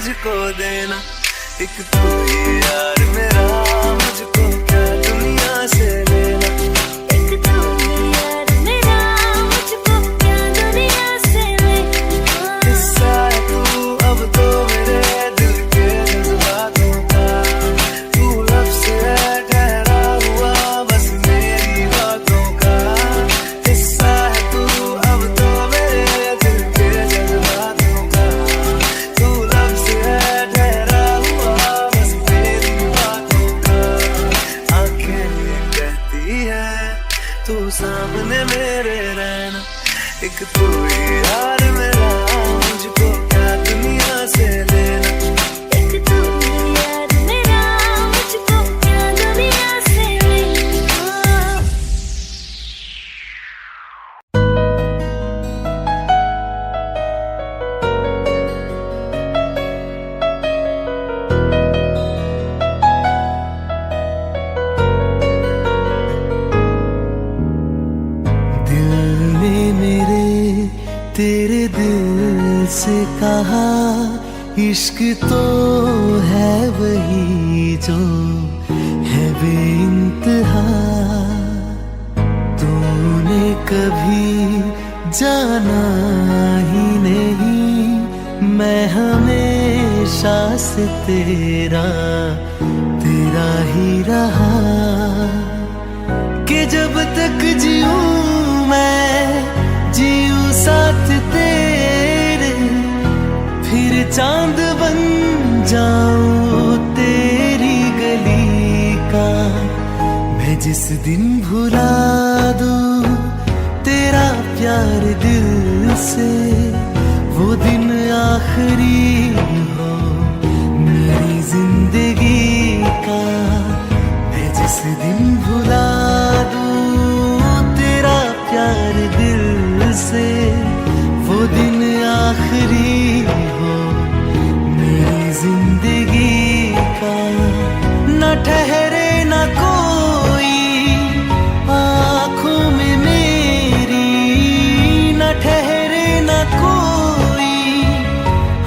मुझको देना, एक तू ही यार मेरा, मुझको क्या दुनिया से लेना। एक तू ही यार मेरा, मुझको क्या दुनिया से लेना। हिस्सा है तू अब तो मेरे दिल के जज्बातों का, तू लब से है ठहरा हुआ बस मेरी बातों का। हिस्सा है तू अब तो मेरे दिल के जज्बातों का, तू लब से है ठहरा हुआ बस मेरी बातों का। आंखें कहती है तू सामने मेरे रहना, एक तू ही यार मेरा, मुझको क्या दुनिया से लेना। एक तू ही यार मेरा, मुझको क्या दुनिया से लेना। दिल ने मेरे तेरे दिल से कहा, इश्क तो है वही जो है बेइंतहा। तूने कभी जाना ही नहीं, मैं हमेशा से तेरा तेरा ही रहा। कि जब तक जीऊं मैं जीऊं साथ तेरे, फिर चांद बन जाऊं तेरी गली का। मैं जिस दिन भुला दूं तेरा प्यार दिल से, वो दिन आखिरी हो मेरी जिंदगी का। मैं जिस दिन भुला प्यार दिल से, वो दिन आखिरी हो मेरी जिंदगी का। न ठहरे न कोई आँखों में मेरी, न ठहरे न कोई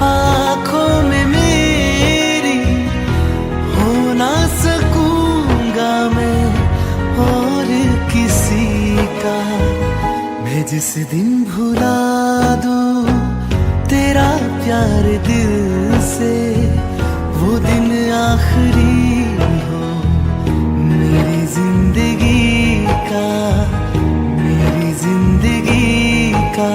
आँखों में मेरी, हो ना सकूंगा मैं और किसी का। मैं जिस दिन भुला दूं तेरा प्यार दिल से, वो दिन आखिरी हो मेरी जिंदगी का, मेरी जिंदगी का।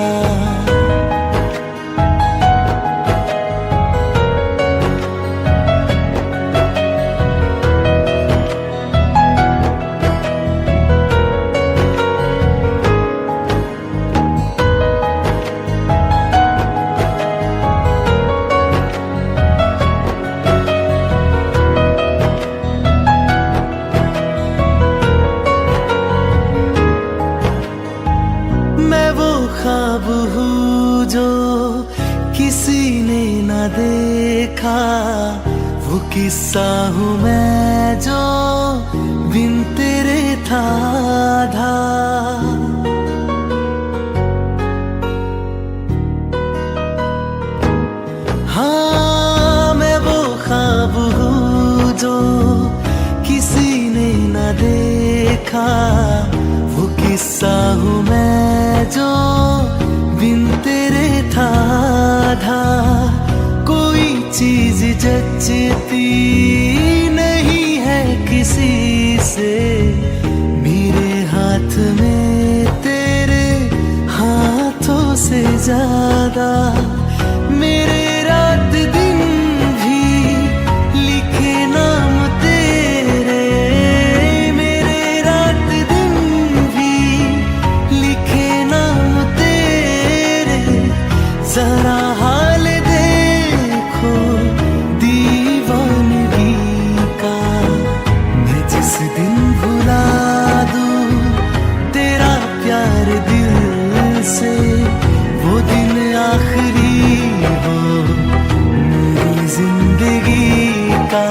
ख्वाब हूँ जो किसी ने न देखा, वो किस्सा हूँ मैं जो बिन तेरे था आधा। हाँ मैं वो ख्वाब हूँ जो किसी ने न देखा, वो किस्सा हूँ मैं जो बिन तेरे था आधा। कोई चीज जचती नहीं है किसी से, मेरे हाथ में तेरे हाथों से ज्यादा। मेरे रात दिन भी लिखे नाम तेरे, मेरे रात दिन भी लिखे नाम तेरे। जरा हाल देखो दीवानगी का, मैं जिस दिन भुला दूं तेरा प्यार दिल से, वो दिन आखिरी हो मेरी जिंदगी का।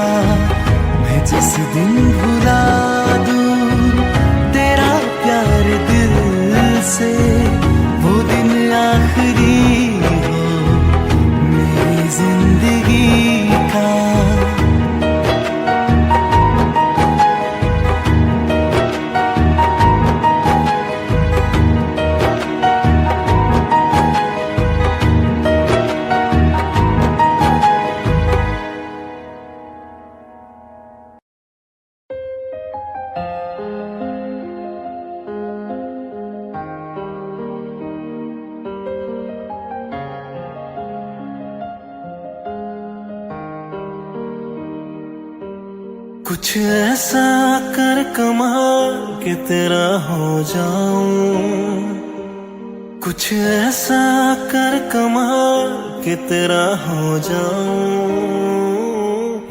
मैं जिस दिन भुला दूं तेरा प्यार दिल से, वो दिन आखिरी हो मेरी जिंदगी कुछ ऐसा कर कमाल कि तेरा हो जाऊं, कुछ ऐसा कर कमाल कि तेरा हो जाऊं।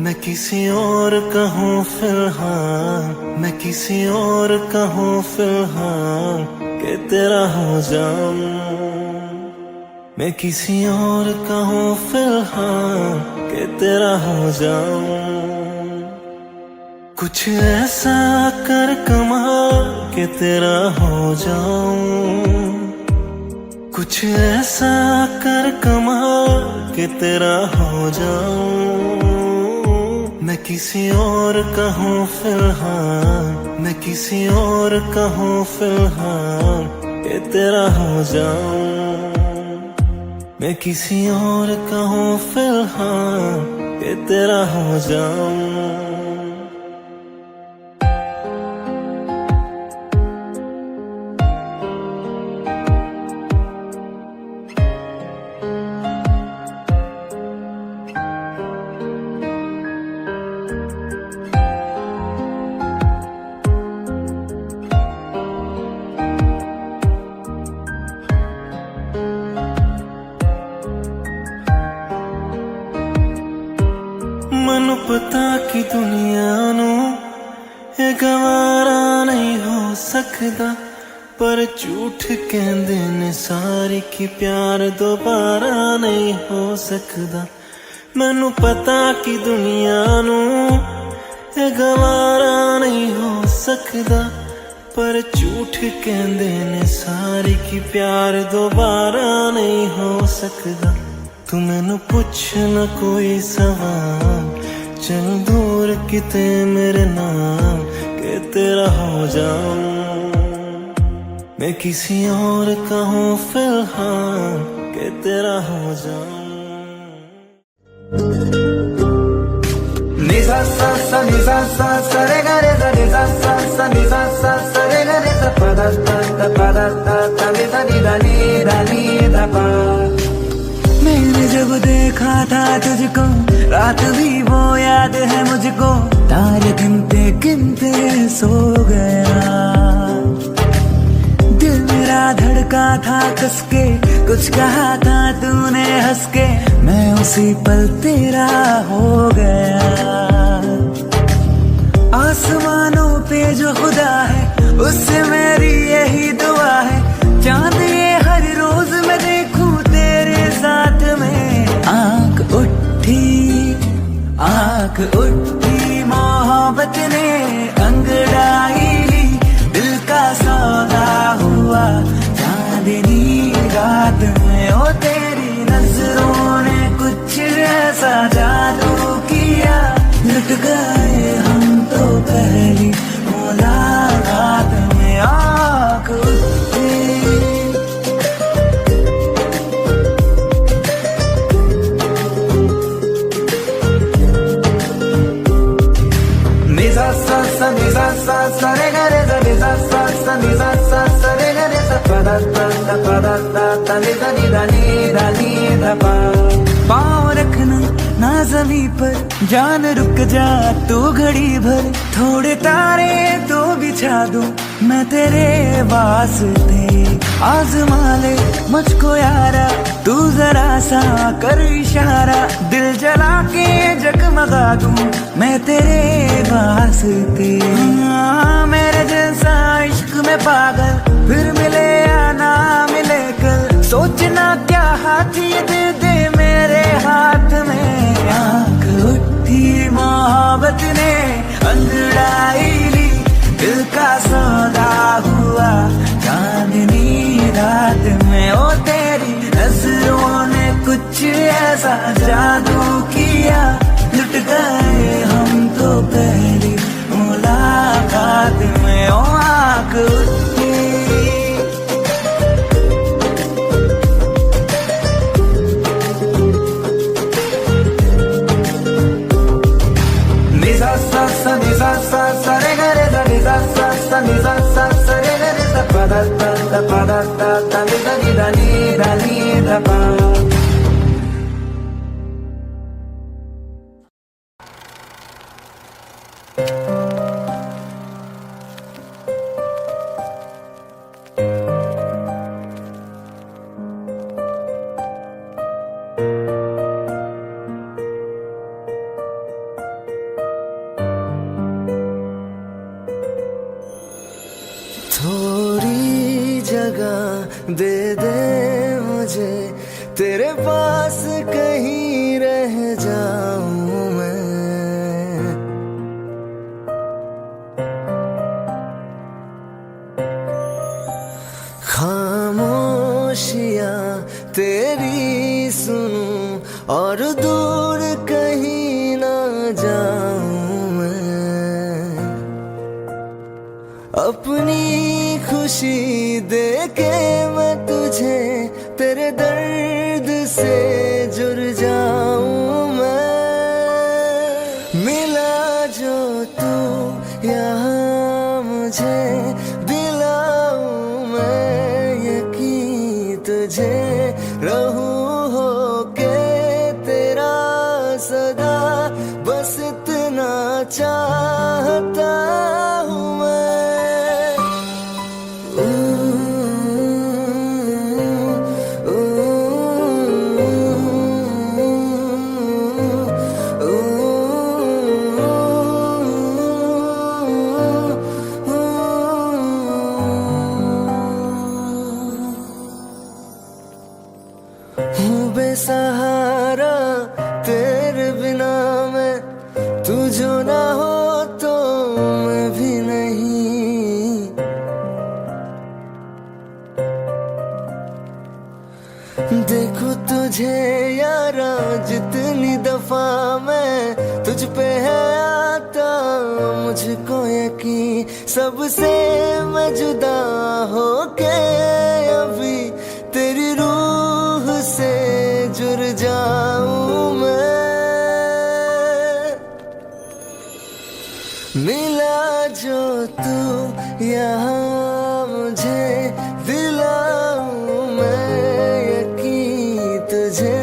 मैं किसी और का हूँ फिलहाल, मैं किसी और का हूँ फिलहाल कि तेरा हो जाऊं। मैं किसी और का हूँ फिलहाल कि तेरा हो जाऊं। कुछ ऐसा कर कमाल कि तेरा हो जाऊं, कुछ ऐसा कर कमाल कि तेरा हो जाऊं। मैं किसी और का हूँ फिलहाल, मैं किसी और का हूँ फिलहाल कि तेरा हो जाऊं। मैं किसी और का हूँ फिलहाल कि तेरा हो जाऊं। मनु पता कि दुनिया नू ये गवारा नहीं हो सकता, पर झूठ कहंदे ने सारी कि प्यार दोबारा नहीं हो सकता। मनु पता कि दुनिया नू ये गवारा नहीं हो सकता, पर झूठ कहंदे ने सारी कि प्यार दोबारा नहीं हो सकता। तू मैनू पुछ न कोई सवाल, चल दूर किते मेरे नाम कि तेरा हो जाऊं। मैं किसी और का हूँ फिलहाल कि तेरा हो जाऊं। निसा सा सा निसा सा सा रे गा रे सा निसा सा सा निसा सा सा रे गा रे सा पा दा ता पा दा ता नि सा नि दा पा। मैंने जब देखा था तुझको रात भी वो याद है मुझको, तारे गिनते गिनते सो गया। दिल मेरा धड़का था कसके, कुछ कहा था तूने हंस के, मैं उसी पल तेरा हो गया। आसमानों पे जो खुदा है उससे मेरी यही दुआ है, चांद ये हर रोज मैं देखूं तेरे साथ में। आंख उठी मोहब्बत ने अंगड़ाई ली, दिल का सौदा हुआ चांदनी रात में। ओ तेरी नजरों ने कुछ ऐसा जादू किया, लुट गए हम तो पहली मुलाकात में। आंख उठी निसा सा सा निसा सा सा रे गा रे सा निसा सा सा निसा सा सा रे गा रे सा पा दा ता नि दा नि दा पा। पाँव रखना ना ज़मीं पर, जान रुक जा तू घड़ी भर, थोड़े तारे तो बिछा दूं मैं तेरे वास्ते। आज़मा ले मुझको यारा तू जरा सा कर इशारा, दिल जला के जगमगा दूं मैं तेरे वास्ते। हाँ, मेरे जैसा इश्क में पागल फिर मिले या ना मिले कल, सोचना क्या हाथ ये दे दे मेरे हाथ में। आंख उठी मोहब्बत ने अंगड़ाई ली, दिल का सौदा हुआ चांदनी रात में। ओ तेरी नजरों ने कुछ ऐसा जादू किया, लुट गए हम तो पहली मुलाकात में। ओ आंख उठी निसा सा सा निसा सा सा रे गा रे सा निसा सा सा निसा सा सा रे गा रे सा पा दा ता नि दा पा। दे दे मुझे, तेरे पास कहीं रह जाऊं मैं। खामोशियां तेरी सुनूं और दूर कहीं ना जाऊं मैं। अपनी खुशी देके मैं तुझे तेरे दर्द से जुड़ जाऊं मैं। मिला जो तू यहाँ मुझे, दिलाऊं मैं यकीन तुझे, रहूं होके तेरा सदा, बस इतना चाहता हूँ मैं। हूँ बेसहारा तेरे बिना मैं, तू जो ना हो तो मैं भी नहीं। देखो तुझे यारा जितनी दफा मैं तुझ पे है आता, मुझको यकीन सबसे मैं जुदा होके अभी तेरी रूह से जुड़ जाऊं मैं। मिला जो तू यहाँ मुझे, दिलाऊं मैं यकीन तुझे,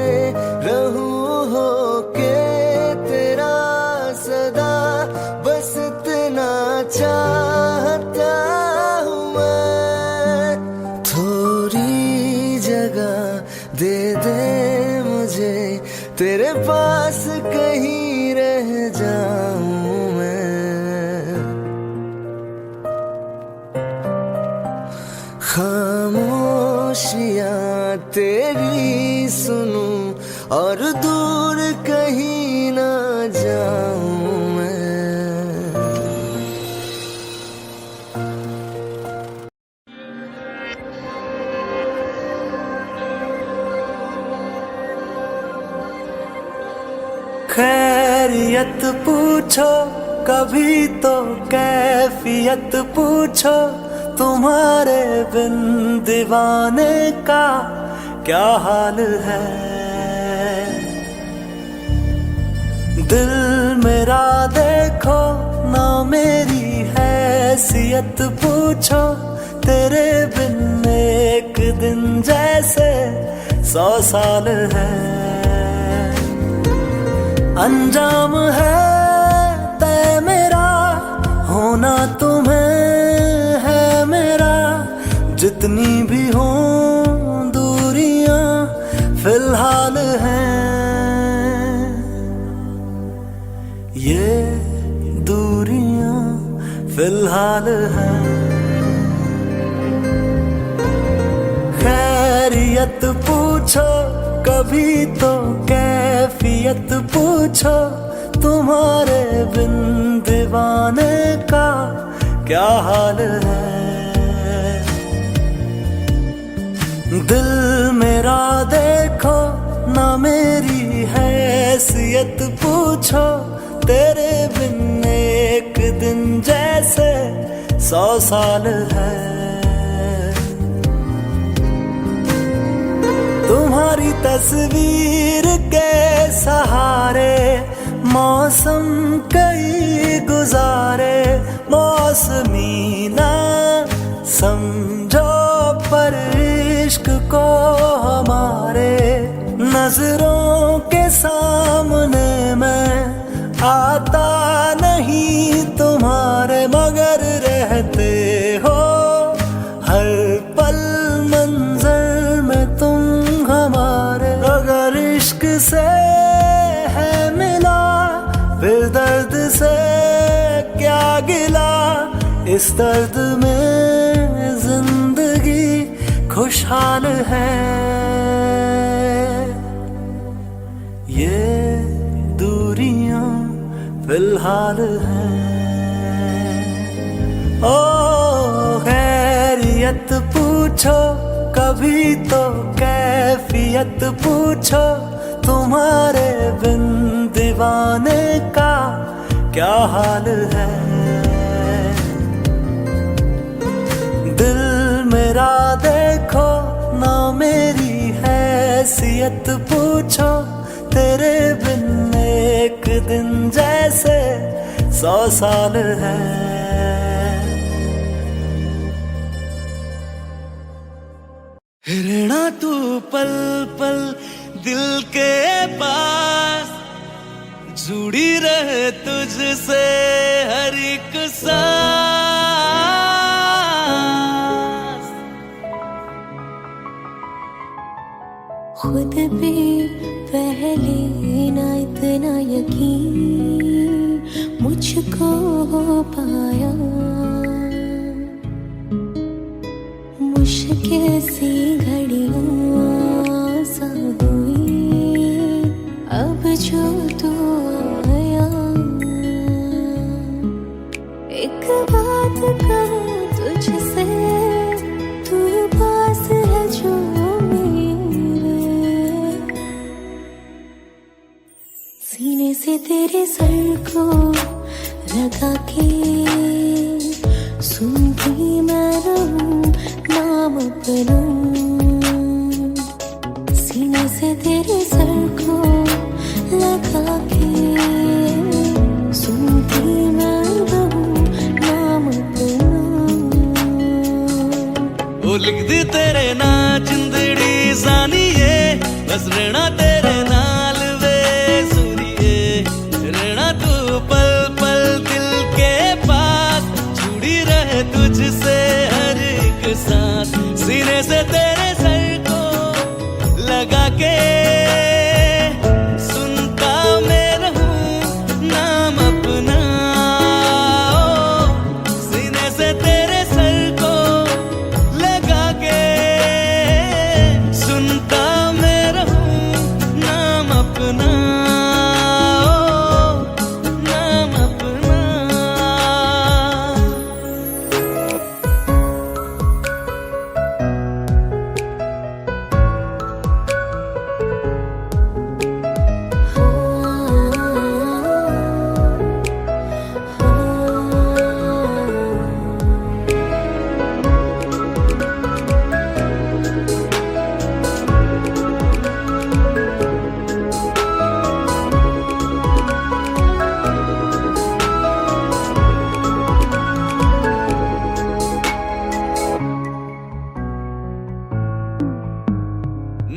रहूं होके तेरा सदा, बस इतना चाहता हूँ मैं। थोड़ी जगह दे दे मुझे, तेरे पास कहीं रह जाऊं मैं। खामोशियां तेरी सुनूं और दूर कहीं ना जाऊं मैं। खैरियत पूछो कभी तो कैफियत पूछो, तुम्हारे बिन दीवाने का क्या हाल है। दिल मेरा देखो ना मेरी हैसियत पूछो, तेरे बिन एक दिन जैसे 100 साल है। अंजाम है तय मेरा, होना तुम्हें है मेरा, जितनी भी हो दूरियां फिलहाल हैं। ये दूरियां फिलहाल हैं। खैरियत पूछो कभी तो कैफियत पूछो, तुम्हारे बिन दीवाने का क्या हाल है। दिल मेरा देखो ना मेरी हैसियत पूछो, तेरे बिन एक दिन जैसे 100 साल है। तुम्हारी तस्वीर के सहारे मौसम कई गुजारे, मौसमी ना समझो पर इश्क को हमारे, नजरों के सामने मैं आता नहीं तुम्हारे, मगर रहते हो हर पल मंजर में तुम हमारे। अगर इश्क से है मिला फिर दर्द से क्या गिला, इस दर्द में जिंदगी खुश खुशहाल है। ये दूरियां फिलहाल हैं। ओ खैरियत पूछो कभी तो कैफियत पूछो, तुम्हारे बिन दीवाने का क्या हाल है। दिल मेरा देखो ना मेरी हैसियत पूछो, तेरे बिन एक दिन जैसे 100 साल है। रहना तू पल पल दिल के पास, जुड़ी रहे तुझसे हर एक सांस। खुद पे पहले ना इतना यकीन मुझको हो पाया, मुश्किल सी घड़ियां सा हुई अब जो तू आया। एक बात कहूं तुझसे, तू पास है जो मेरे, सीने से तेरे सर को लगा के सुनती मैं रहूं नाम अपना। सीने से तेरे सर को लगा के सुनती मैं रहूं नाम अपना। वो लिख दी तेरे ना जिंदड़ी जानिए, बस रहना तेरे नाल वे सुनिए। रहना तू पल पल दिल के पास, जुड़ी रहे तुझसे हर एक सांस। सीने से तेरे सर को लगा के सुनता मैं रहूं नाम अपना। सीने से तेरे सर को लगा के सुनता मैं रहूं नाम अपना, नाम अपना।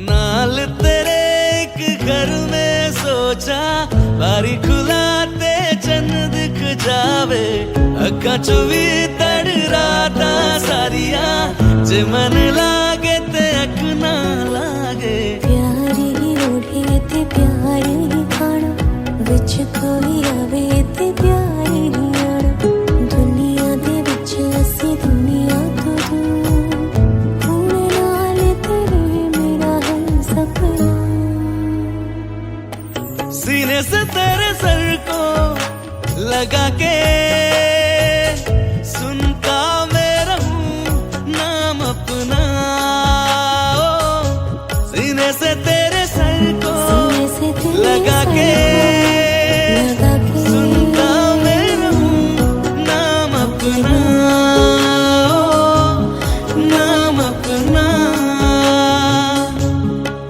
नाल तेरे एक घर में सोचा, बारी खुलाते चन्न दिख जावे। अखा चो भी तड़ राता सारिया, जे मन लागे ते अख ना लागे। प्यारी ओढ़े ते प्यारी खाना, विच कोई आवे ते प्यारी आना। दुनिया दे विच असी दुनिया तो दूर, हुण नाल तेरे मेरा है सपना। सीने से तेरे सर को लगा के सुनता मैं रहूं नाम अपना। सीने से तेरे सर को लगा के सुनता मैं रहूं नाम अपना, नाम अपना।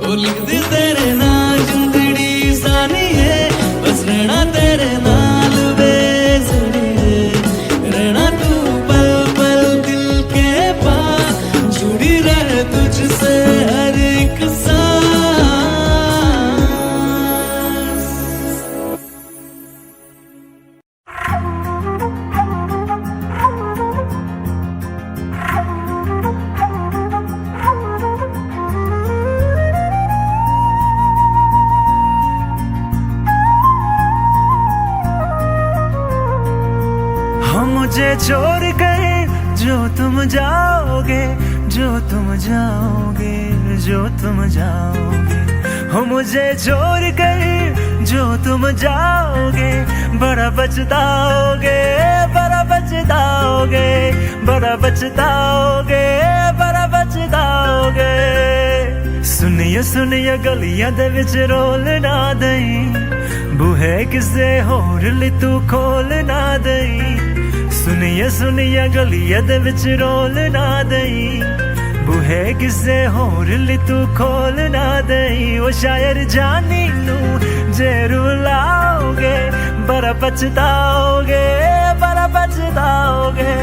ओ लिख दी तेरे ना जिंदड़ी जानिए, बस रहना तेरे नाल वे सुनिए। रहना तू पल पल दिल के पास, जुड़ी रहे तुझसे हर एक सांस। हम मुझे छोड़ गए जो तुम जाओगे, जो तुम जाओगे, जो तुम जाओगे, हो मुझे छोड़ कर जो तुम जाओगे, बड़ा पछताओगे, बड़ा पछताओगे, बड़ा पछताओगे, बड़ा पछताओगे। सुनिए सुनिए गलियां दे विच रोल ना दई, बूहे किसे होर ली तू खोल ना दई। सुनिए सुनिए गलियां दे विच रोल ना दई, बूहे किसे होर ली तू खोल ना दई। वो शायर जानी नू जे रुलाओगे, बड़ा पछताओगे, बड़ा पछताओगे।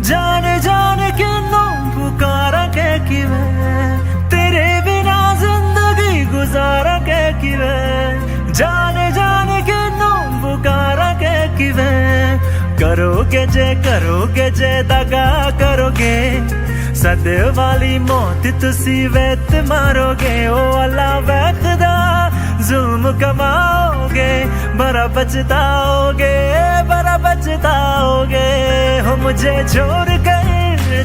जाने जाने क्यों पुकारा के किवे, तेरे बिना जिंदगी गुजारा के किवे, जाने जाने क्यों पुकारा के किवे। करोगे जे दगा करोगे, सद वाली मौत तुसी वेत मारोगे। ओ अल्लाह वैखदा जुल्म कमाओगे, बड़ा पछताओगे, बड़ा पछताओगे। हो मुझे छोड़ कर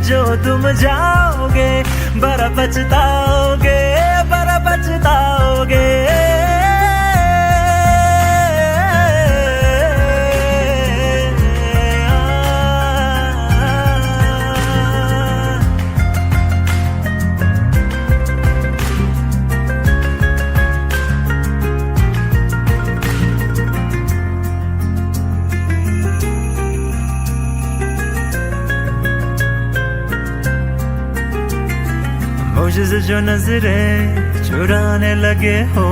जो तुम जाओगे, बड़ा पछताओगे, बड़ा पछताओगे। मुझसे जो नजरे चुराने लगे हो,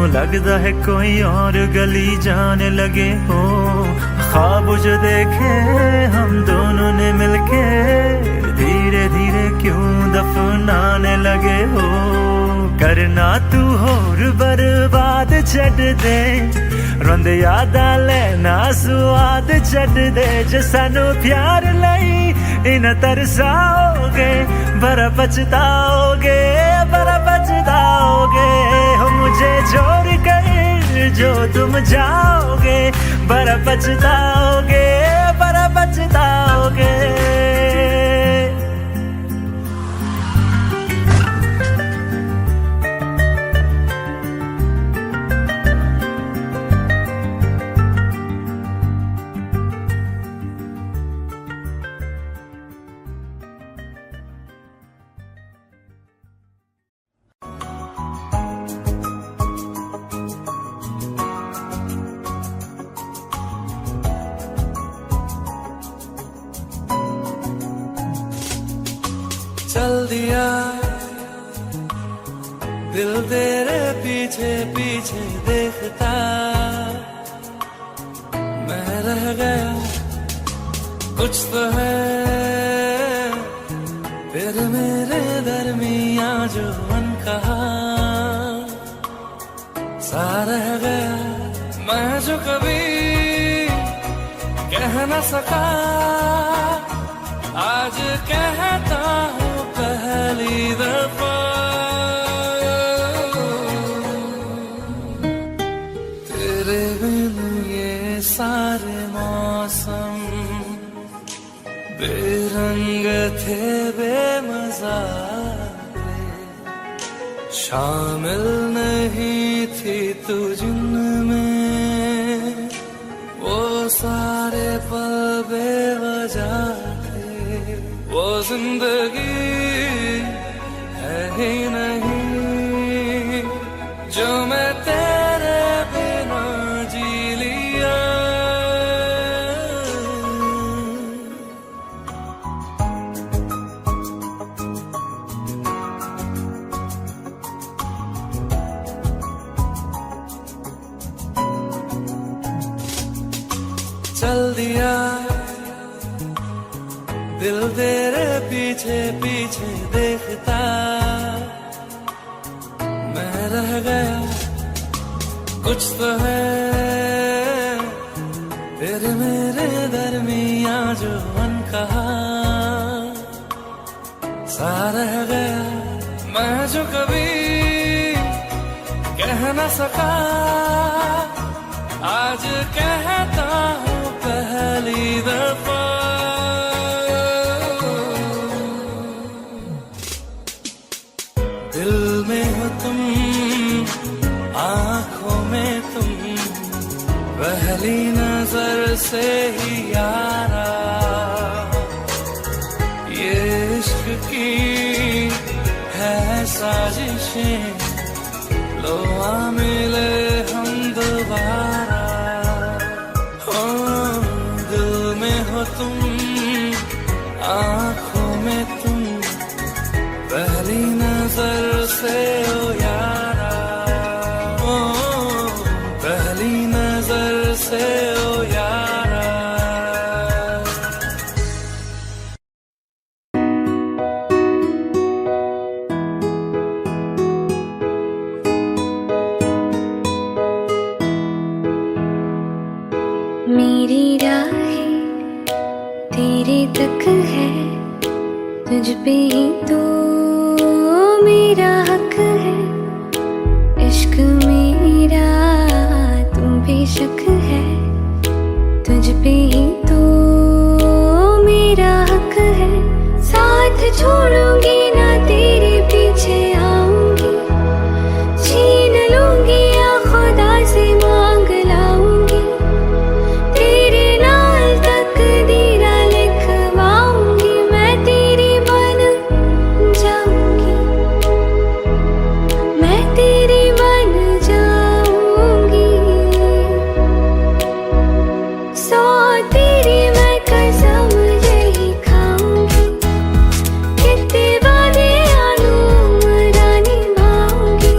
लगता है कोई और गली जाने लगे हो। ख्वाब जो देखे हम दोनों ने मिलके, धीरे धीरे क्यों दफनाने लगे हो। करना तू होर बर्बाद छड़ दे, रोंद यादा लेना स्वाद छड़ दे। जे सानू प्यार लई इन तरसाओगे, बड़ा पछताओगे, बड़ा पछताओगे। हो मुझे छोड़ कर जो तुम जाओगे, बड़ा पछताओगे, बड़ा पछताओगे। चल दिया दिल तेरे पीछे पीछे देखता, मैं रह गया कुछ तो है तेरे मेरे दरमिया जो अनकहा सा रह गया। मैं जो कभी कह न सका, आज कहता हूँ पहली दफा। तेरे बिन ये सारे मौसम बेरंग थे, बेमजा थे, शामिल नहीं थी तू जिनमें। वो सारे पल बेवजह थे, वो जिंदगी है ही नहीं जो मैं तेरे बिना जी लिया। चल दिया दिल तेरे पीछे पीछे देखता मैं रह गया, कुछ तो है तेरे मेरे दरमियां जो अनकहा सा रह गया। मैं जो कभी कह न सका आज कहता हूँ पहली दफा। दिल में हो तुम, आंखों में तुम, पहली नजर से ही यारा ये इश्क की है साजिशें, लो आ मिले हम दोबारा। हो दिल में हो तुम, आंखों में तुम, पहली नजर से ओ यारा, ओ पहली नजर से ओ यारा। मेरी राहें तेरे तक है, तुझ पे ही तो मेरा हक है। इश्क मेरा तुम बेशक है, तुझ पे ही तो मेरा हक है। साथ छोड़ूंगी ना तेरे पीछे आऊंगी, छीन लूंगी या खुदा से मांग लाऊंगी। तेरे नाल तकदीरा लिखवाऊंगी, मैं तेरी बन जाऊंगी, मैं तेरी बन जाऊंगी। सो तेरी मैं कसम यही खाऊंगी, कितने वादे आलूमरा निभाऊंगी।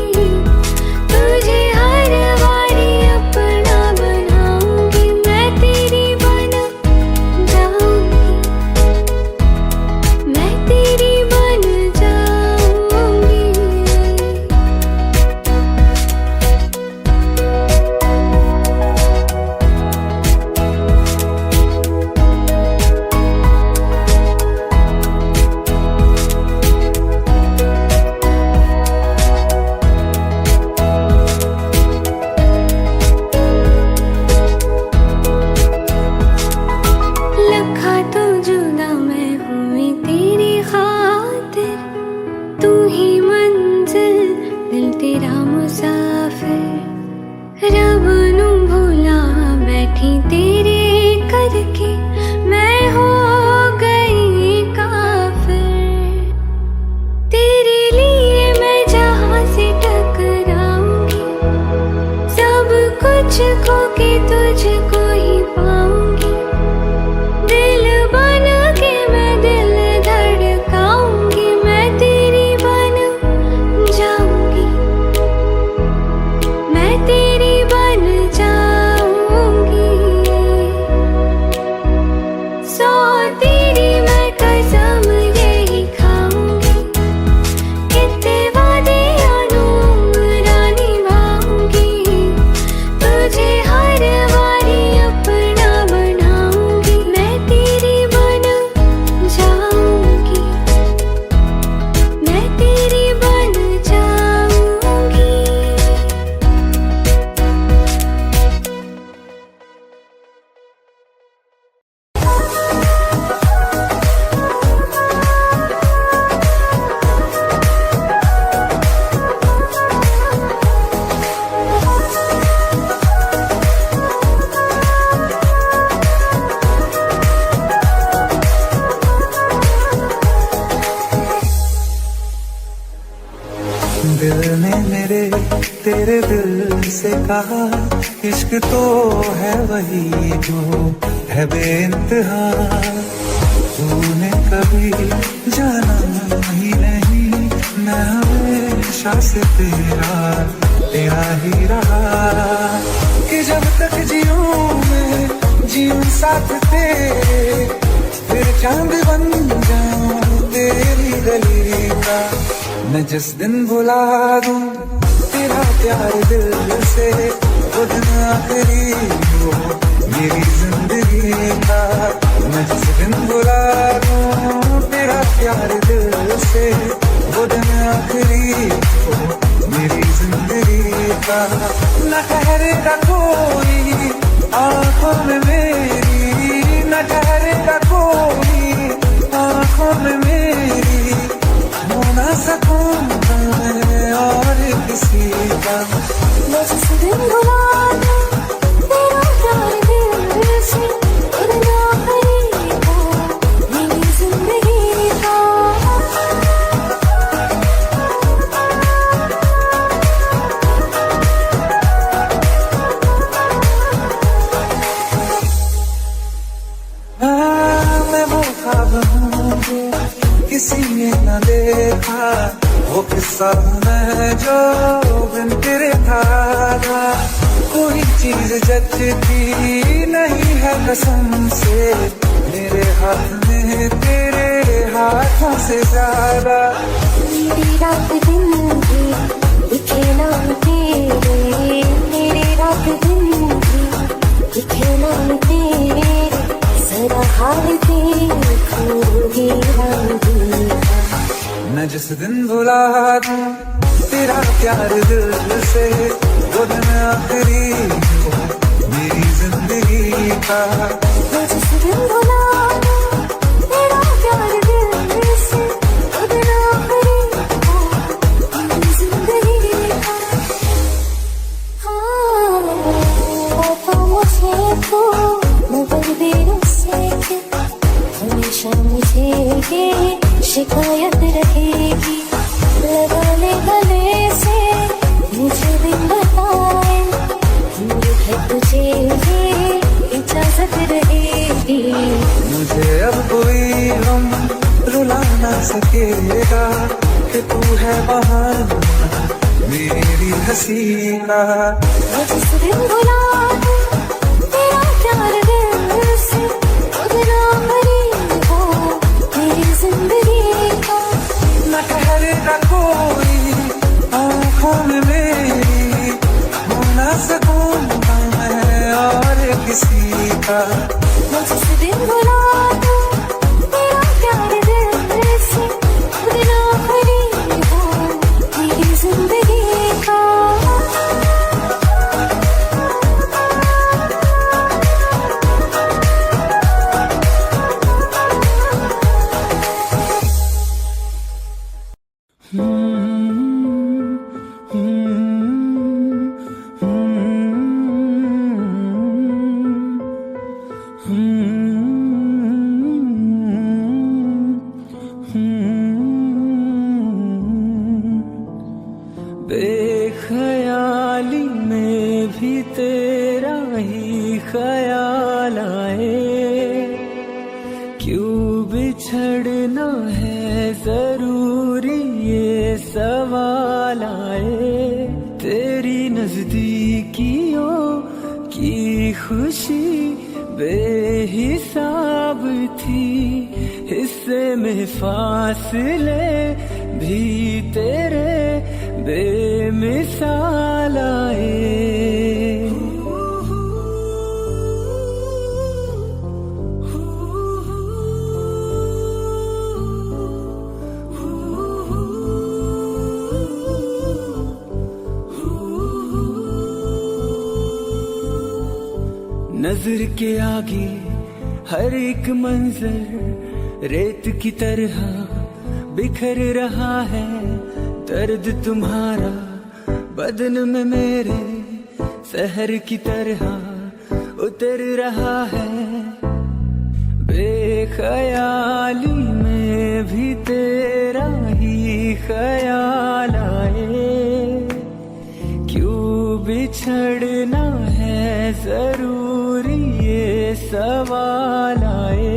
तुझे हर बारी अपना बनाऊंगी, मैं तेरी बन जाऊंगी, मैं तेरी बन जाऊंगी। लखा तो जुदा मैं हुई तेरी खातिर, तू ही मंजिल दिल तेरा मुसाफिर। रब नू भुला बैठी तेरे करके, मैं हो गई काफिर। तेरे लिए मैं जहां से टकराऊंगी, सब कुछ खो के तुझको ही पाऊंगी। दिल बन के मैं दिल धड़काऊंगी, मैं तेरी बन जाऊंगी, मैं तेरी बन जाऊंगी। सो तेरी मैं कसम यही खाऊंगी, कितने वादे आलूमरा निभाऊंगी। तुझे हर बारी अपना बनाऊंगी, मैं तेरी बन जाऊंगी, मैं तेरी बन जाऊंगी। दिल ने मेरे तेरे दिल से कहा, इश्क तो है वही जो है बेइंतहा। तूने कभी जाना ही नहीं, मैं हमेशा से तेरा तेरा ही रहा। कि जब तक जीऊं मैं जीऊं साथ तेरे, फिर चांद बन जाऊं तेरी गली का। मैं जिस दिन भुला दूं तेरा प्यार दिल से, वो दिन आखिरी हो मेरी जिंदगी का। मैं जिस दिन भुला दूं तेरा प्यार दिल से, वो दिन आखिरी हो मेरी जिंदगी का। न ठहरेगा कोई आंखों में मेरी, न ठहरेगा कोई आंखों में मेरी, हो ना सकूंगा मैं और किसी का। मैं जिस दिन भुला दूं तेरा प्यार दिल से, वो दिन आखिरी हो मेरी जिंदगी का। मैं वो ख्वाब हूँ जो किसी ने न देखा, वो किस्सा मैं जो बिन तेरे था। कोई चीज जचती नहीं है कसम से, मेरे हाथ में तेरे हाथों से ज्यादा। मेरी रात दिन भी दिखे नाम तेरे, मेरी रात दिन भी दिखे नाम तेरे, जरा हाल देखूंगी रंगी का। मैं जिस दिन भुला दूं तेरा प्यार दिल से, वो दिन आखिरी हो मेरी जिंदगी का। मैं जिस दिन भुला दूं तेरा प्यार दिल से, वो दिन आखिरी हो मेरी जिंदगी का। हाँ, तो मुझे तो मगर देरों से हमेशा मुझे ये शिकायत रहेगी। लगा ले गले से मुझे दिन बताए, दूर है तुझे ये इजाजत रहेगी। मुझे अब कोई गम रुला ना सकेगा, कि तू है बहाना मेरी हंसी का। मैं जिस दिन भुला दूं तेरा प्यार दिल से, वो दिन आखिरी हो मेरी जिंदगी का। न ठहरेगा कोई आंखों में मेरी, हो ना सकूंगा मैं और किसी का। मैं जिस दिन भुला दूं तेरा प्यार दिल से, वो दिन आखिरी हो मेरी जिंदगी का। बेख्याली में भी तेरा ही ख्याल आए, क्यों बिछड़ना है जरूरी ये सवाल आए। तेरी नजदीकियों की खुशी बेहिसाब थी, हिस्से में फासले भी तेरे बेमिसाल आए। नजर के आगे हर एक मंजर रेत की तरह बिखर रहा है। दर्द तुम्हारा बदन में मेरे शहर की तरह उतर रहा है। बेख्याली में भी तेरा ही ख्याल आए, क्यों बिछड़ना है जरूरी ये सवाल आए।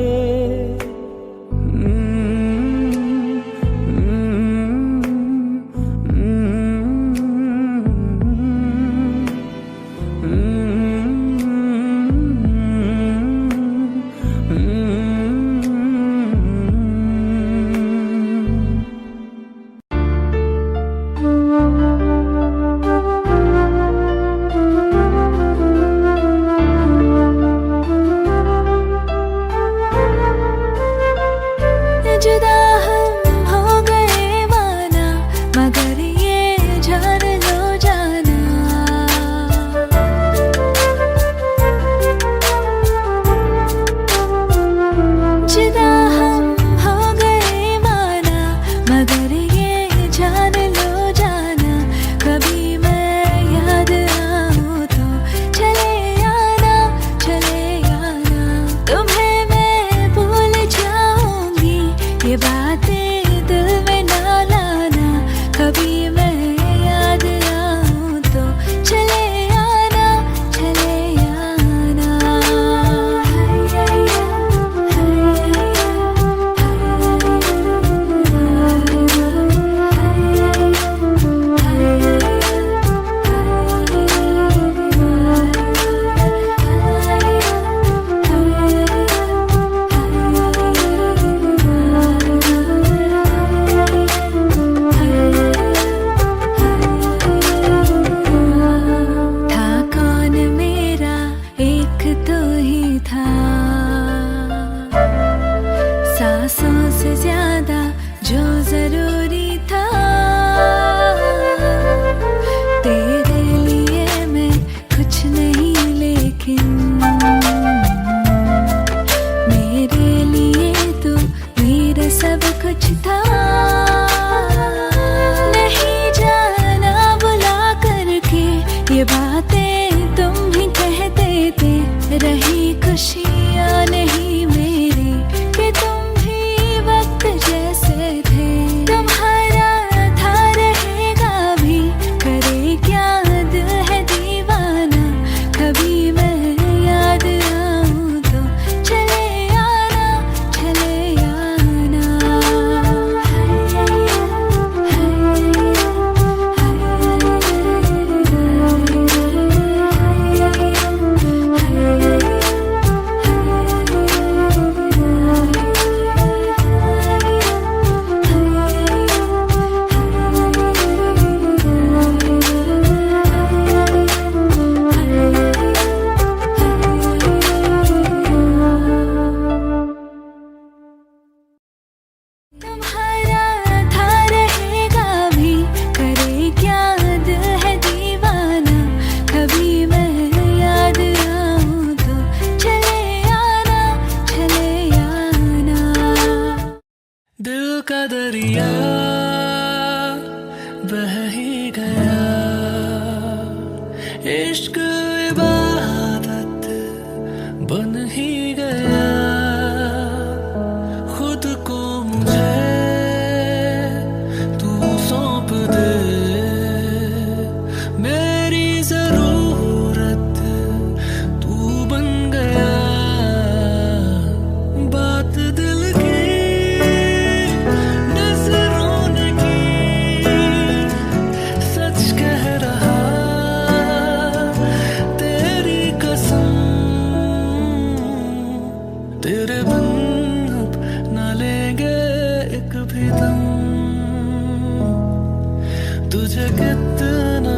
तुझे कितना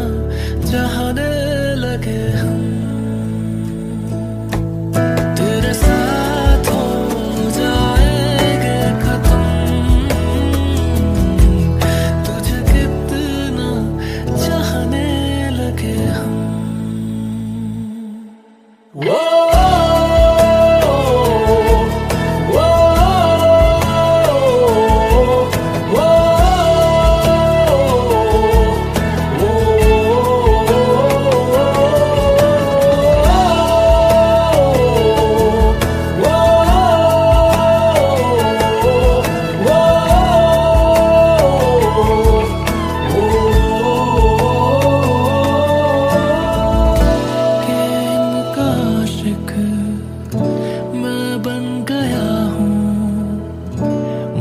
चाहने लगे हम, तेरे साथ हो जाएंगे खत्म, तुझे कितना चाहने लगे हम। वो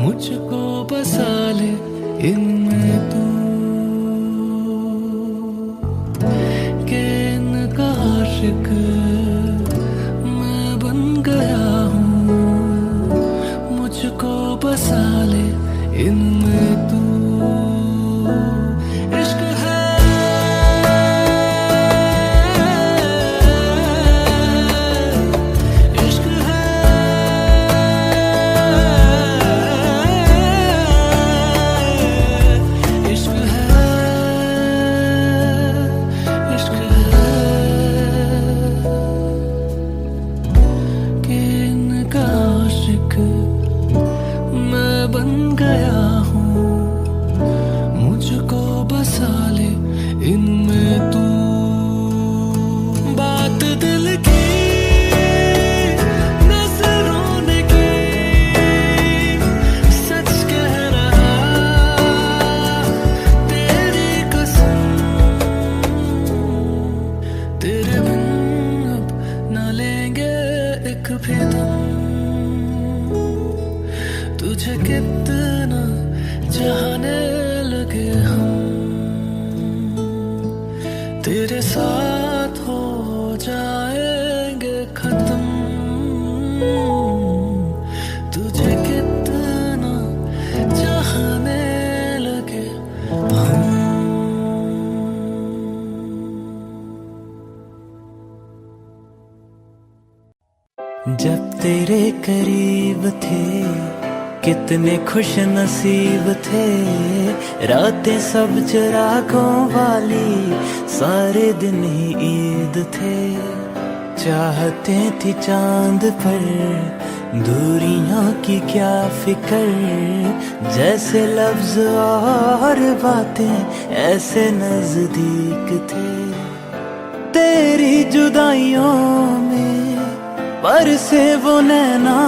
मुझको बसा ले इनमें तू, के इनका आशिक मैं बन गया हूँ, मुझको बसा ले इनमें तू। इश्क है इश्क है इश्क है इश्क है कि इनका आशिक मैं बन गया हूँ, मुझको बसा ले इनमें तू। बात दिल की नजरों ने की, सच कह रहा तेरी कसम, तेरे बिन अब न लेंगे एक भी दम, तुझे कितना चाहने लगे हम, तेरे साथ हो जाएंगे खत्म, तुझे कितना चाहने लगे हम। जब तेरे करीब थे कितने खुश नसीब थे, रातें सब चिरागों वाली, सारे दिन ही ईद थे। चाहते थी चांद पर दूरियां की क्या फिक्र, जैसे लफ्ज और बातें ऐसे नजदीक थे। तेरी जुदाइयों में पर से वो नैना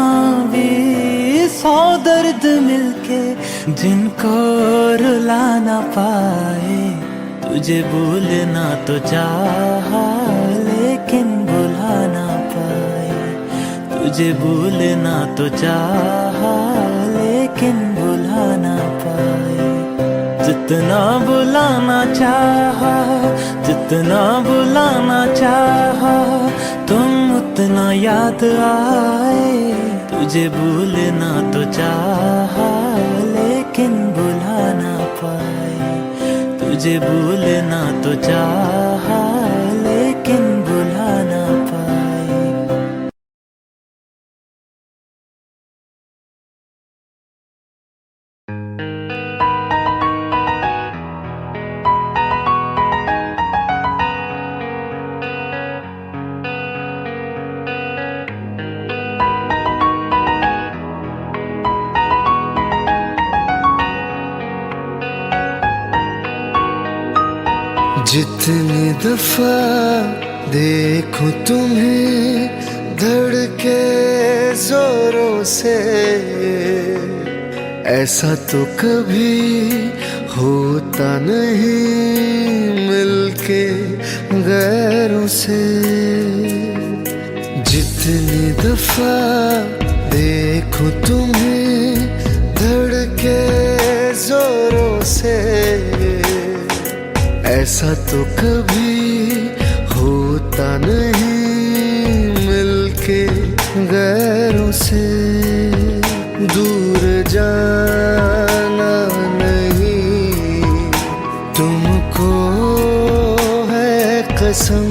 भी, 100 दर्द मिलके जिनको रुला ना पाए। तुझे भूलना तो चाहा लेकिन भुला ना पाए, तुझे भूलना तो चाहा लेकिन भुला ना पाए। जितना बुलाना चाहा, जितना बुलाना चाहा, तुम उतना याद आए। तुझे भूलना तो चाहा लेकिन भुला ना पाए, तुझे भूलना तो चाहा लेकिन भुला ना पाए। जितनी दफा देखूं तुम्हें धड़के जोरों से, ऐसा तो कभी होता नहीं मिलके गैरों से। जितनी दफा देखूं तुम्हें धड़के जोरों से, ऐसा तो कभी होता नहीं मिलके गैरों से। दूर जाना नहीं तुम कसम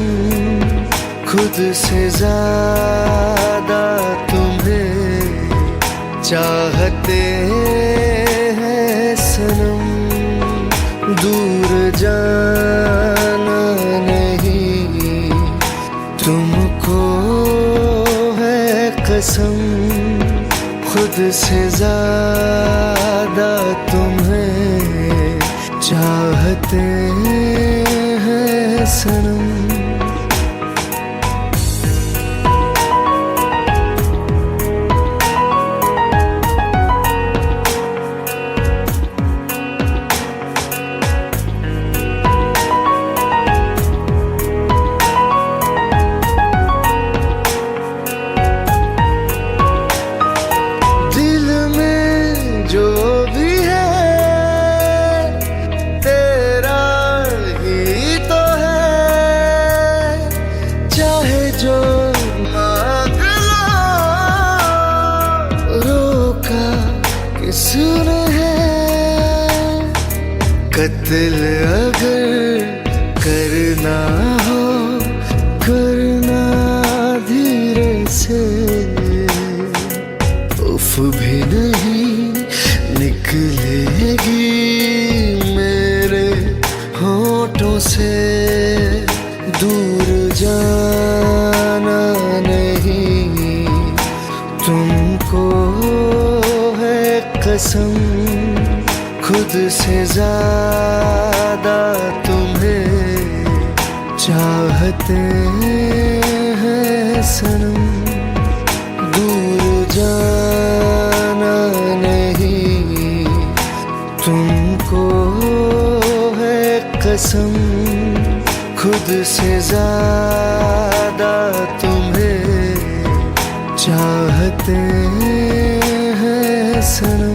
खुद से ज्यादा तुम्हें चाहते हैं सनम। दूर जाना नहीं तुमको है कसम, खुद से ज्यादा तुम्हें चाहते हैं सनम। किसने है कत्ल अगर करना हो करना धीरे से, उफ भी नहीं निकलेगी मेरे होठों से। दूर जाना नहीं तुमको कसम, खुद से ज्यादा तुम्हें चाहते हैं सनम। दूर जाना नहीं तुमको है कसम, खुद से ज्यादा तुम्हें चाहते हैं सनम।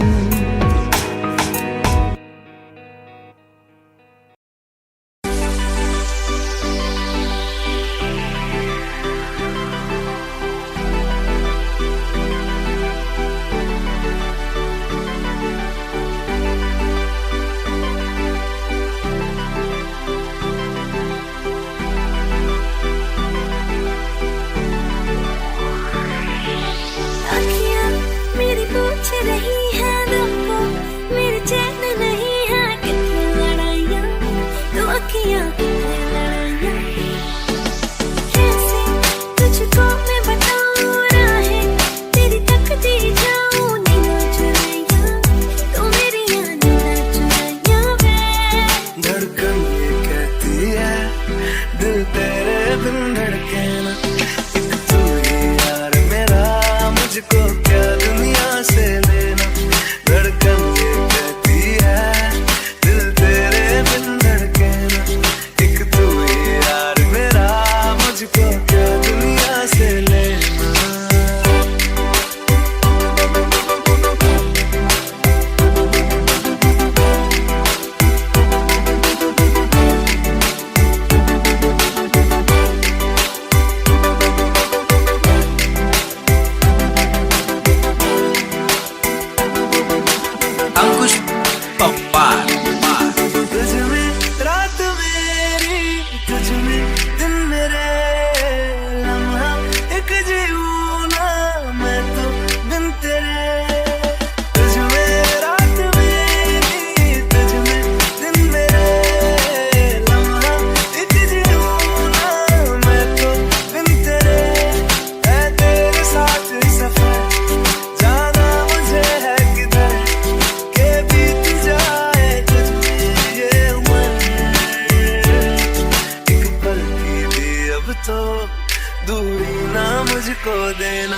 मुझको देना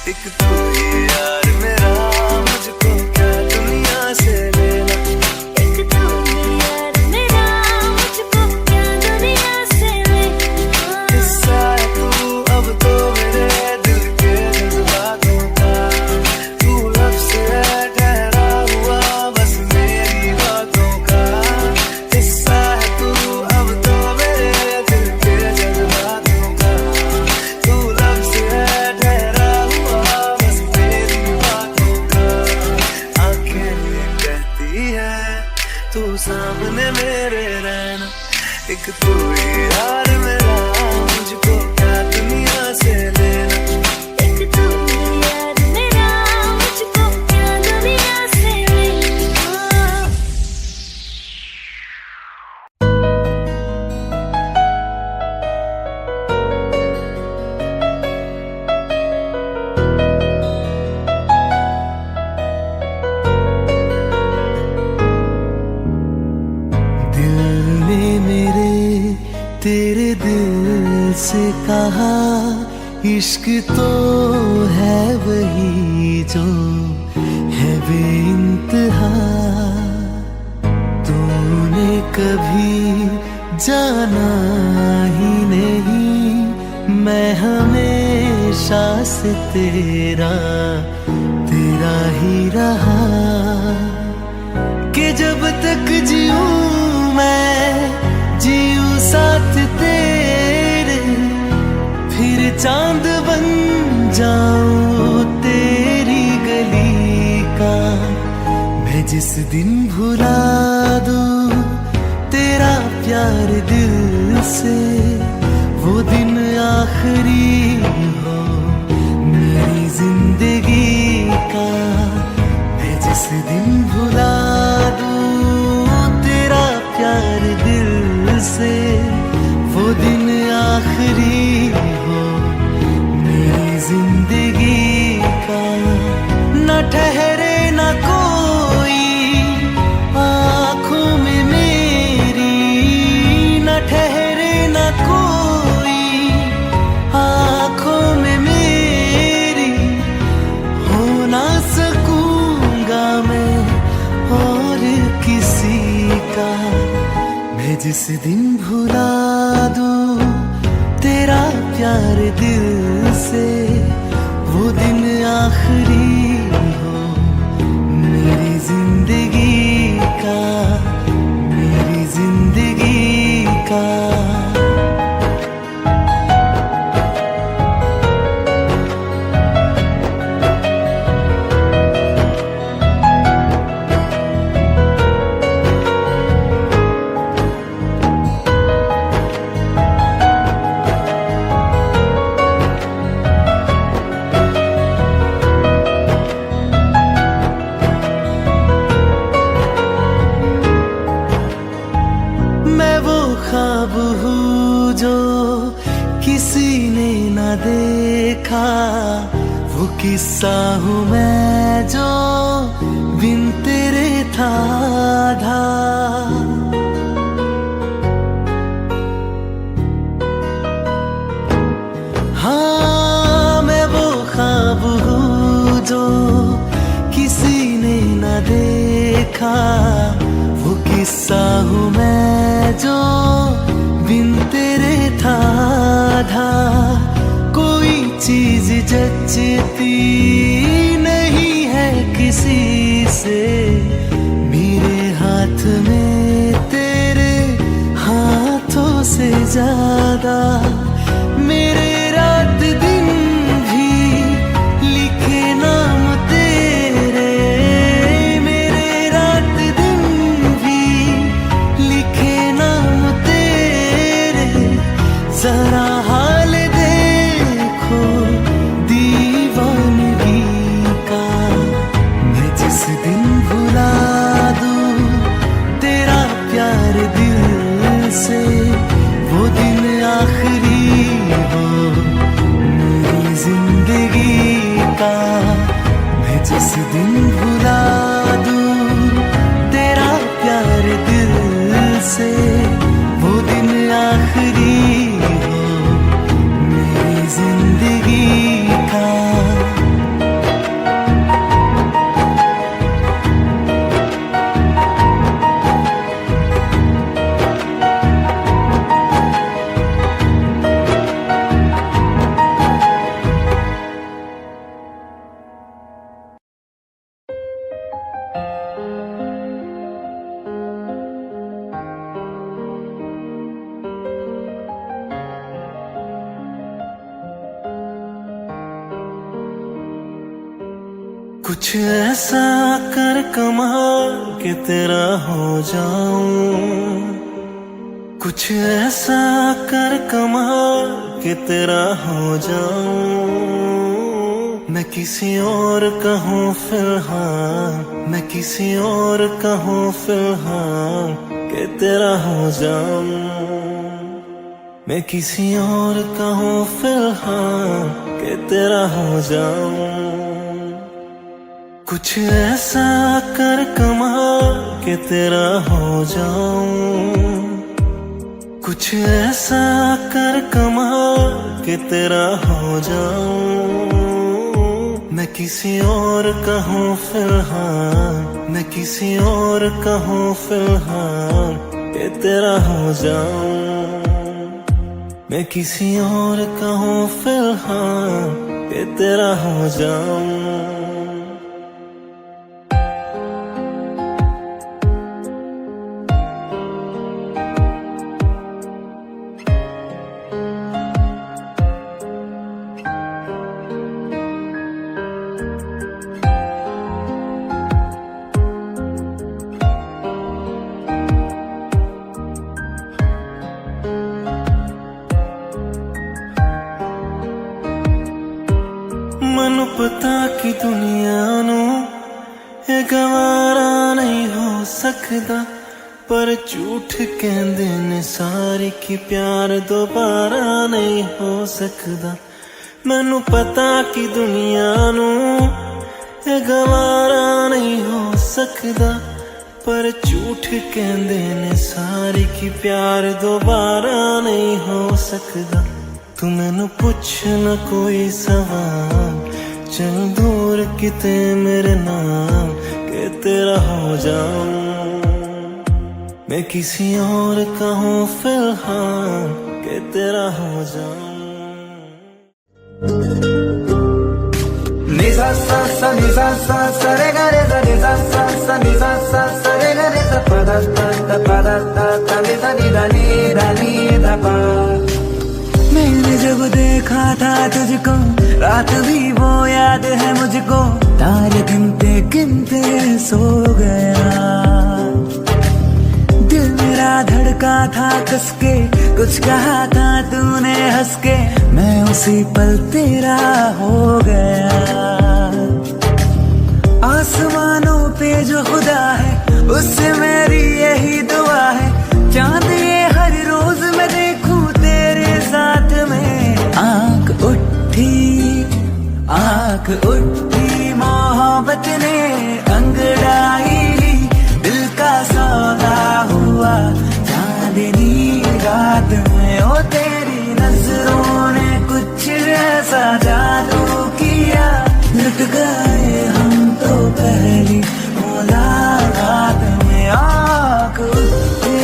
एक तू ही यार मेरा, मुझको क्या दुनिया से लेना। एक तू ही यार मेरा, मुझको क्या दुनिया से लेना। किस्सा है तू अब तो मेरे दिल के जज्बातों का, तू लफ्ज़ है ठहरा हुआ बस मेरी बातों का। किस्सा है तू अब तो मेरे दिल के जज्बातों का, तू लफ्ज़ है ठहरा हुआ बस मेरी बातों का। आंखें ये कहती है तू सामने मेरे रहना, एक तू ही यार मेरा। मुझको क्या दुनिया से लेना। एक तू ही यार मेरा, मुझको क्या दुनिया से लेना। दिल ने मेरे तेरे दिल से कहा, इश्क तो है वही जो है बेइंतहा। तूने कभी जाना ही नहीं, मैं हमेशा से तेरा तेरा ही रहा। कि जब तक जीऊं मैं जीऊं साथ तेरे, फिर चांद बन जाऊं तेरी गली का। मैं जिस दिन भुला दूं तेरा प्यार दिल से, वो दिन आखिरी हो मेरी जिंदगी का। मैं जिस दिन भुला तेरा प्यार दिल से, वो दिन आखिरी हो मेरी जिंदगी का। न ठहरे न कोई आँखों में मेरी, न ठहरे न कोई आँखों में मेरी। हो ना सकूंगा मैं और किसी का। मैं जिस दिन भुला दूं तेरा प्यार दिल से, वो दिन आखिरी हो मेरी जिंदगी का, मेरी जिंदगी का। ख्वाब हूँ जो किसी ने न देखा, वो किस्सा हूँ मैं जो बिन तेरे था आधा। हाँ मैं वो ख्वाब हूँ जो किसी ने न देखा, वो किस्सा हूँ मैं जो बिन तेरे था आधा। कोई चीज जचती नहीं है किसी से, मेरे हाथ में तेरे हाथों से ज्यादा। मेरे रात दिन भी लिखे नाम तेरे, मेरे रात दिन भी लिखे नाम तेरे। जरा हाल देखो दीवानगी का, मैं जिस दिन भुला दूं तेरा प्यार दिल से, वो दिन आखिरी हो मेरी जिंदगी का। मैं जिस दिन भुला दूं तेरा प्यार दिल से, वो दिन आखिरी हो मेरी जिंदगी का। कुछ ऐसा कर कमाल कि तेरा हो जाऊं, कुछ ऐसा कर कमाल कि तेरा हो जाऊं। मैं किसी और का हूँ फिलहाल, मैं किसी और का हूँ फिलहाल कि तेरा हो जाऊं। मैं किसी और का हूँ फिलहाल कि तेरा हो जाऊं। कुछ ऐसा कर कमाल कि तेरा हो जाऊं। कुछ ऐसा कर कमाल कि तेरा हो जाऊं। मैं किसी और का हूँ फिलहाल, मैं किसी और का हूँ फिलहाल कि तेरा हो जाऊं। मैं किसी और का हूँ फिलहाल कि तेरा हो जाऊं। ਮੈਨੂੰ ਪਤਾ ਕਿ ਦੁਨੀਆ ਨੂੰ ਇਹ ਗਵਾਰਾ ਨਹੀਂ ਹੋ ਸਕਦਾ, ਪਰ ਝੂਠ ਕਹਿੰਦੇ ਨੇ ਸਾਰੇ ਕਿ ਪਿਆਰ ਦੁਬਾਰਾ ਨਹੀਂ ਹੋ ਸਕਦਾ। ਮੈਨੂੰ ਪਤਾ ਕਿ ਦੁਨੀਆ ਨੂੰ ਇਹ ਗਵਾਰਾ ਨਹੀਂ ਹੋ ਸਕਦਾ, ਪਰ ਝੂਠ ਕਹਿੰਦੇ ਨੇ ਸਾਰੇ ਕਿ ਪਿਆਰ ਦੁਬਾਰਾ ਨਹੀਂ ਹੋ ਸਕਦਾ। तू मैनू पुछ न कोई सवाल, चल दूर किते मेरे नाम के तेरा हो जाऊं। मैं किसी और का हूँ फिलहाल के तेरा हो जाऊं। नि सा सा सा नि सा सा सा रे गा रे सा नि सा सा सा नि सा सा सा रे गा रे सा पा दा ता नि सा नि दा पा। मैंने जब देखा था तुझको रात भी वो याद है मुझको, तारे गिनते गिनते सो गया। दिल मेरा धड़का था कसके, कुछ कहा था तूने हंस के, मैं उसी पल तेरा हो गया। आसमानों पे जो खुदा है उससे मेरी यही दुआ है, चांद ये हर रोज मैं देखूं तेरे साथ में। आंख उठी मोहब्बत ने अंगड़ाई ली, दिल का सौदा हुआ चांदनी रात में। ओ तेरी नजरों ने कुछ ऐसा जादू किया, लुट गए हम तो पहली मुलाकात में। आंख उठी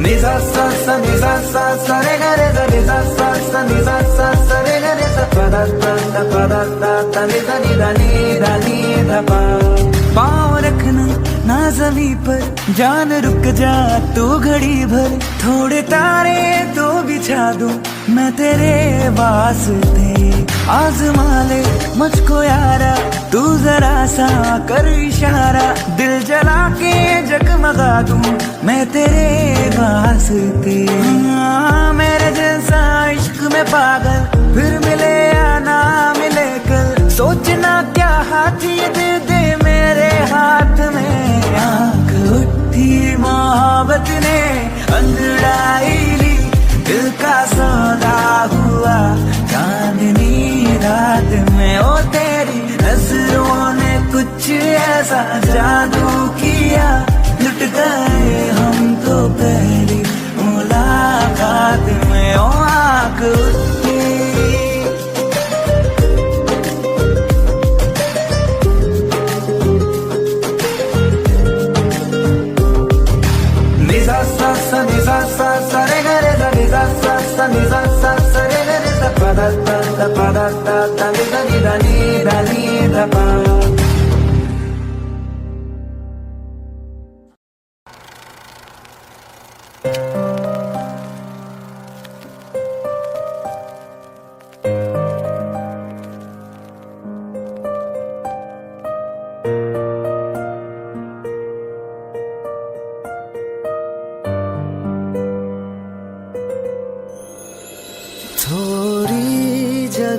ni sa sa sa re ga re sa ni sa sa sa ni sa sa sa re ga re sa pa da ta ni da pa। पाँव रखना ना ज़मीं पर, जान रुक जा तू घड़ी भर, थोड़े तारे तो बिछा दूं मैं तेरे वास्ते। आज़मा ले मुझको यारा तू जरा सा कर इशारा, दिल जला के जगमगा दूं मैं तेरे वास्ते। मेरे जैसा इश्क में पागल फिर मिले या ना मिले कल, सोचना क्या हाथ ये दे दे मेरे हाथ में। आंख उठी मोहब्बत ने अंगड़ाई ली, दिल का सौदा हुआ चांदनी रात में। ओ तेरी नजरों ने कुछ ऐसा जादू किया, लुट गए हम तो पहली मुलाकात में। ओ आंख उठी ni sa sa sa ni sa sa sa re ga re sa ni sa sa sa ni sa sa sa re ga re sa pa da ta ni da pa।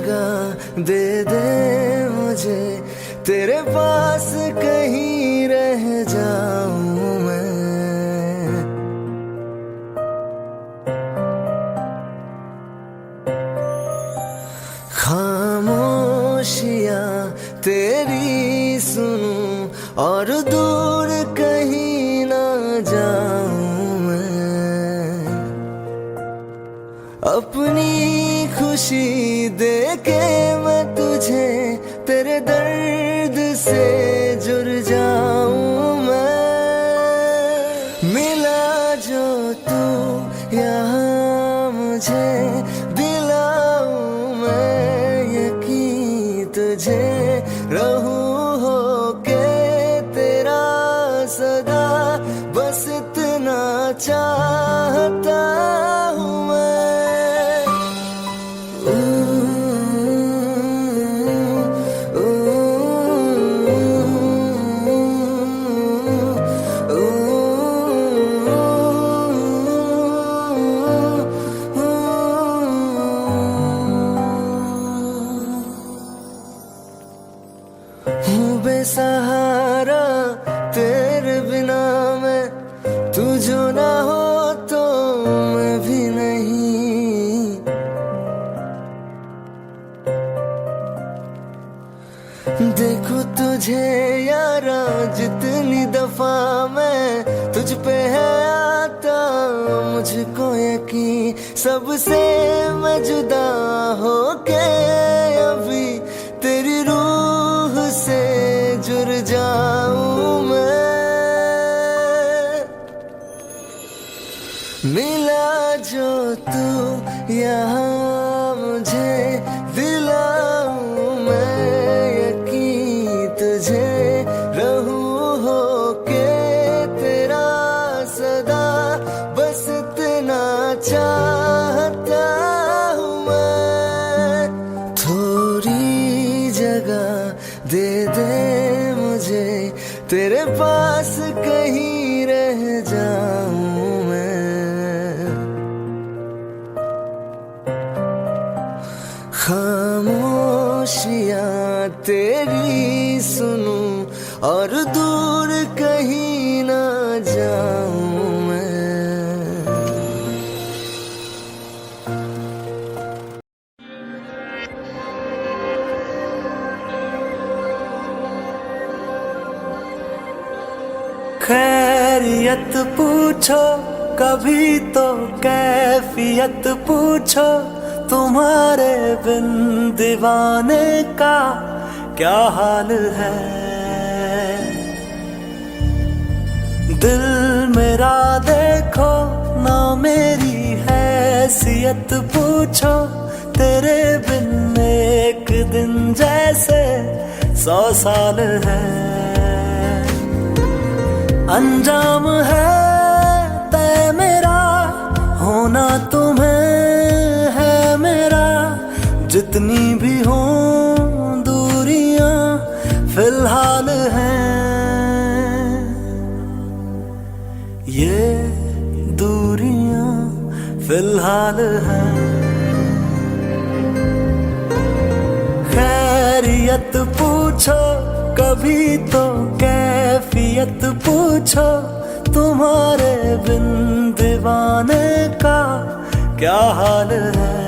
जगह दे दे मुझे, तेरे पास कहीं रह जाऊं मैं। खामोशियां तेरी सुनूं और दूर कहीं ना जाऊं मैं। अपनी खुशी दे के मैं तुझे तेरे दर्द से जुड़ जाऊं मैं। मिला जो तू यहाँ मुझे, दिलाऊं मैं यकीन तुझे, रहूं होके तेरा सदा, बस इतना चाहता हूँ मैं। हूँ बेसहारा तेरे बिना मैं, तू जो ना हो तो मैं भी नहीं। देखो तुझे यारा जितनी दफा मैं तुझ पे है आता, मुझको यकीन सबसे मैं जुदा होके अभी तेरी रूह से जुड़ जाऊं मैं। मिला जो तू यहाँ मुझे, दिलाऊं मैं यकीन तुझे, रहूं होके तेरा सदा, बस इतना चाहता हूँ मैं। थोड़ी जगह दे दे मुझे, तेरे पास कहीं रह जाऊं मैं। खामोशियां तेरी सुनूं और दूर कहीं ना जाऊं मैं। खैरियत पूछो कभी तो कैफियत पूछो, तुम्हारे बिन दीवाने का क्या हाल है। दिल मेरा देखो ना मेरी हैसियत पूछो, तेरे बिन एक दिन जैसे 100 साल है। अंजाम है तय मेरा, होना तुम्हें है मेरा, जितनी भी हो दूरियां फिलहाल हैं। ये दूरियां फिलहाल हैं। खैरियत पूछो कभी तो कैफियत पूछो, तुम्हारे बिन दीवाने का क्या हाल है।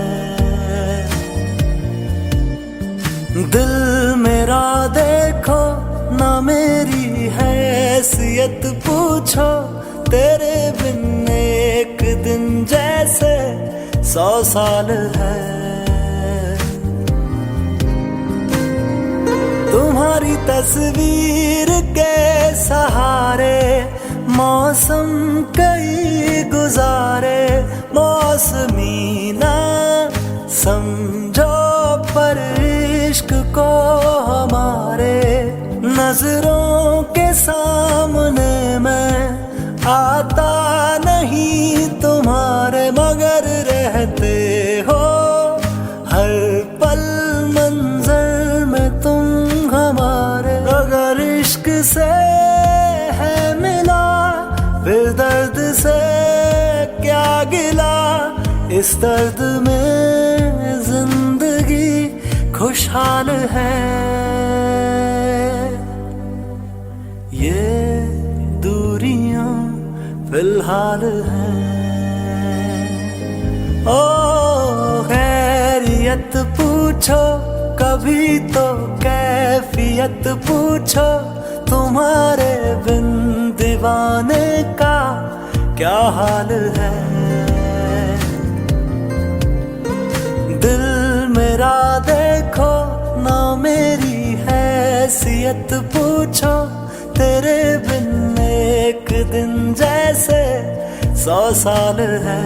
दिल मेरा देखो ना मेरी हैसियत पूछो, तेरे बिन एक दिन जैसे 100 साल है। तुम्हारी तस्वीर के सहारे मौसम कई गुजारे, मौसमी ना समझो पर इश्क को हमारे, नजरों के सामने मैं आता नहीं तुम्हारे, मगर रहते हो हर पल मंजर में तुम हमारे। अगर इश्क से है मिला फिर दर्द से क्या गिला, इस दर्द में जिंदगी खुशहाल है ये दूरियां फिलहाल हैं। ओ खैरियत पूछो कभी तो कैफियत पूछो, तुम्हारे बिन दीवाने का क्या हाल है। दिल मेरा देखो ना मेरी हैसियत पूछो, तेरे बिन एक दिन जैसे 100 साल है।